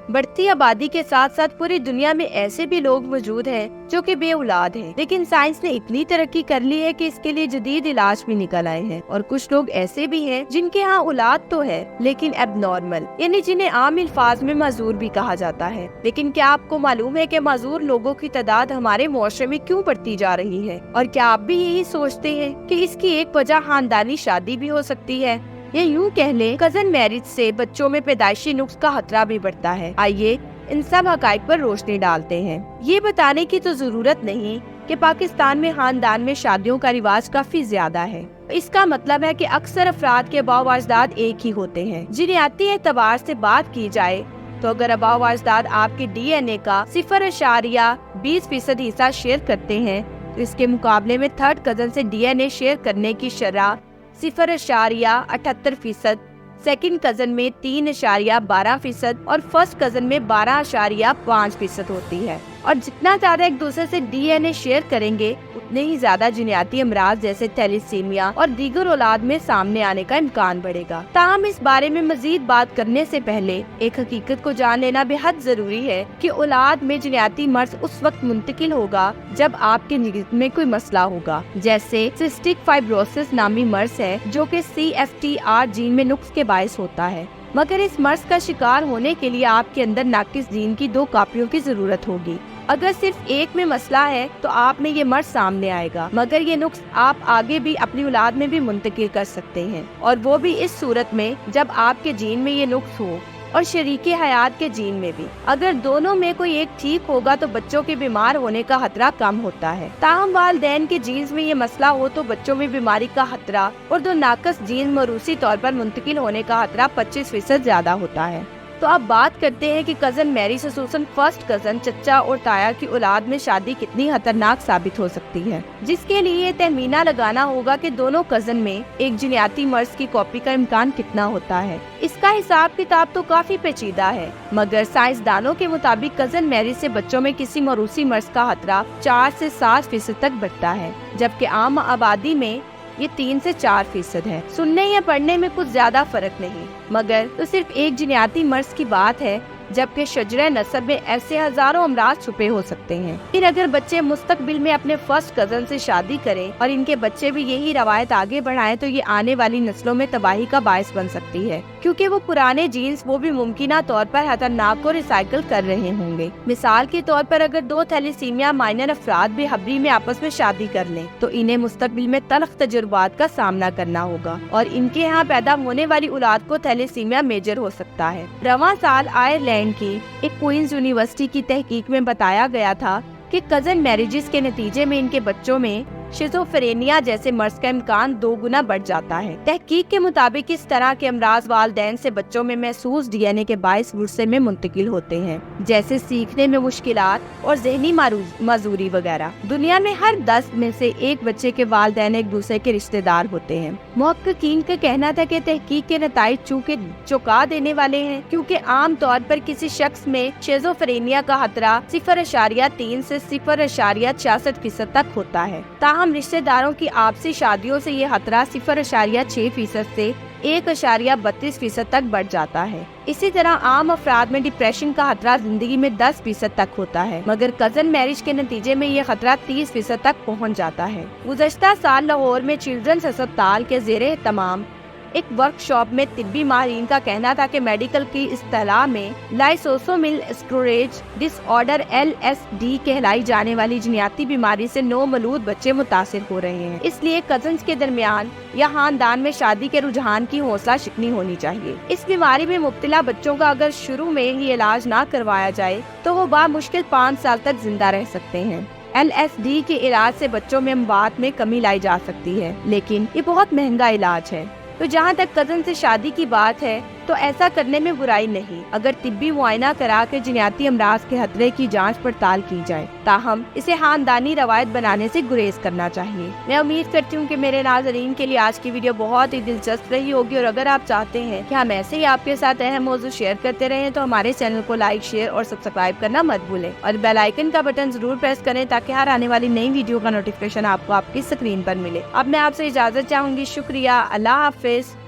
बढ़ती आबादी के साथ साथ पूरी दुनिया में ऐसे भी लोग मौजूद हैं जो कि बे औलाद हैं, लेकिन साइंस ने इतनी तरक्की कर ली है कि इसके लिए जदीद इलाज भी निकल आए हैं। और कुछ लोग ऐसे भी हैं जिनके यहाँ औलाद तो है लेकिन एबनॉर्मल, यानी जिन्हें आम अल्फाज में माजूर भी कहा जाता है। लेकिन क्या आपको मालूम है कि माजूर लोगों की तादाद हमारे मुआशरे में क्यों बढ़ती जा रही है? और क्या आप भी यही सोचते हैं कि इसकी एक वजह खानदानी शादी भी हो सकती है, या यूं कह लें कजन मैरिज से बच्चों में पैदाइशी नुक्स का खतरा भी बढ़ता है? आइए इन सब हकाइक पर रोशनी डालते हैं। ये बताने की तो जरूरत नहीं कि पाकिस्तान में खानदान में शादियों का रिवाज काफी ज्यादा है। इसका मतलब है कि अक्सर अफराद के अबाव अजदाद एक ही होते हैं। जिन्याती एतबार से बात की जाए तो अगर अबाव अजदाद आपके DNA का 0.20% हिस्सा शेयर करते हैं तो इसके मुकाबले में थर्ड कजन से DNA शेयर करने की शरह 0.78%, सेकंड कजन में 3.12% और फर्स्ट कजन में 12.5% होती है। और जितना ज्यादा एक दूसरे से DNA शेयर करेंगे उतने ही ज्यादा जिन्याती अमराज जैसे थैलेसीमिया और दीगर औलाद में सामने आने का इम्कान बढ़ेगा। ताहम इस बारे में मजीद बात करने से पहले एक हकीकत को जान लेना बेहद जरूरी है कि औलाद में जिन्याती मर्ज उस वक्त मुंतकिल होगा जब आपके जिस्म में कोई मसला होगा, जैसे सिस्टिक फाइब्रोसिस नामी मर्ज है जो कि CFTR जीन में नुक्स के बायस होता है। मगर इस मर्ज का शिकार होने के लिए आपके अंदर नाकिस जीन की 2 कापियों की जरूरत होगी। अगर सिर्फ एक में मसला है तो आप में ये मर्ज सामने आएगा, मगर ये नुक्स आप आगे भी अपनी औलाद में भी मुंतकिल कर सकते हैं, और वो भी इस सूरत में जब आपके जीन में ये नुक्स हो और शरीके हयात के जीन में भी। अगर दोनों में कोई एक ठीक होगा तो बच्चों के बीमार होने का खतरा कम होता है। ताहम वालिदैन के जीन्स में ये मसला हो तो बच्चों में बीमारी का खतरा और 2 नाकस जीन मरूसी तौर पर मुंतकिल होने का खतरा 25% ज्यादा होता है। तो अब बात करते हैं कि कजन मैरिज खसूसन फर्स्ट कजन चचा और ताया की औलाद में शादी कितनी खतरनाक साबित हो सकती है, जिसके लिए तहमीना लगाना होगा कि दोनों कजन में एक जिन्याती मर्ज की कॉपी का इम्कान कितना होता है। इसका हिसाब किताब तो काफी पेचीदा है, मगर साइंसदानों के मुताबिक कजन मैरिज से बच्चों में किसी मरूसी मर्ज का खतरा 4 से 7% तक बढ़ता है, जबकि आम आबादी में ये 3 से 4% है। सुनने या पढ़ने में कुछ ज्यादा फर्क नहीं, मगर तो सिर्फ एक जिन्याती मर्ज की बात है, जबकि शजरे नस्ब में ऐसे हजारों अमराज छुपे हो सकते हैं। फिर अगर बच्चे मुस्तकबिल में अपने फर्स्ट कजन से शादी करें और इनके बच्चे भी यही रवायत आगे बढ़ाएं तो ये आने वाली नस्लों में तबाही का बायस बन सकती है, क्योंकि वो पुराने जीन्स वो भी मुमकिना तौर पर खतरनाक को रिसाइकिल कर रहे होंगे। मिसाल के तौर पर अगर 2 थैलेसीमिया माइनर अफराद भी हबरी में आपस में शादी कर लें तो इन्हें मुस्तकबिल में तल्ख तजुर्बात का सामना करना होगा और इनके यहाँ पैदा होने वाली औलाद को थैलेसीमिया मेजर हो सकता है। रवां साल आयरलैंड की एक क्वींस यूनिवर्सिटी की तहकीक में बताया गया था कि कजन मैरिजेस के नतीजे में इनके बच्चों में शिज़ोफ्रेनिया जैसे मर्ज का इम्कान 2 गुना बढ़ जाता है। तहकीक के मुताबिक इस तरह के अमराज वालिदैन से बच्चों में महसूस DNA के बायस वुर्से में मुंतकिल होते हैं, जैसे सीखने में मुश्किलात और ज़हनी माजूरी वगैरह। दुनिया में हर 10 में से 1 बच्चे के वालिदैन एक दूसरे के रिश्तेदार होते हैं। मुहक्किकीन का कहना था कि तहकीक के नताइज चूँकि चौंका देने वाले हैं, क्योंकि आम तौर पर किसी शख्स में शिज़ोफ्रेनिया का खतरा 0.3 से 0.66% तक होता है। हम रिश्तेदारों की आपसी शादियों से ये खतरा 0.6% से 1.32% तक बढ़ जाता है। इसी तरह आम अफराद में डिप्रेशन का खतरा जिंदगी में 10% तक होता है, मगर कजन मैरिज के नतीजे में ये खतरा 30% तक पहुंच जाता है। गुज़श्ता साल लाहौर में चिल्ड्रंस अस्पताल के ज़ेरे तमाम एक वर्कशॉप में तिब्बी माहिरीन का कहना था कि मेडिकल की इस्तिलाह में लाइसोसोमल स्टोरेज डिसऑर्डर LSD कहलाई जाने वाली जिन्याती बीमारी से 9 मौलूद बच्चे मुतासिर हो रहे हैं। इसलिए कजन्स के दरमियान या खानदान में शादी के रुझान की हौसला शिकनी होनी चाहिए। इस बीमारी में मुब्तला बच्चों का अगर शुरू में ही इलाज ना करवाया जाए तो वो बामुश्किल 5 साल तक जिंदा रह सकते हैं। LSD के इलाज से बच्चों में अमवात में कमी लाई जा सकती है, लेकिन ये बहुत महंगा इलाज है। तो जहाँ तक कजन से शादी की बात है तो ऐसा करने में बुराई नहीं, अगर तिब्बी मुआयना करा के जिन्याती अमराज के खतरे की जांच पड़ताल की जाए। ताहम इसे खानदानी रवायत बनाने से गुरेज करना चाहिए। मैं उम्मीद करती हूँ कि मेरे नाज़रीन के लिए आज की वीडियो बहुत ही दिलचस्प रही होगी, और अगर आप चाहते हैं कि हम ऐसे ही आपके साथ अहम मौजू शेयर करते रहें तो हमारे चैनल को लाइक, शेयर और सब्सक्राइब करना मत भूलें, और बेल आइकन का बटन जरूर प्रेस करें ताकि हर आने वाली नई वीडियो का नोटिफिकेशन आपको आपकी स्क्रीन पर मिले। अब मैं आपसे इजाजत चाहूंगी। शुक्रिया। अल्लाह हाफिज।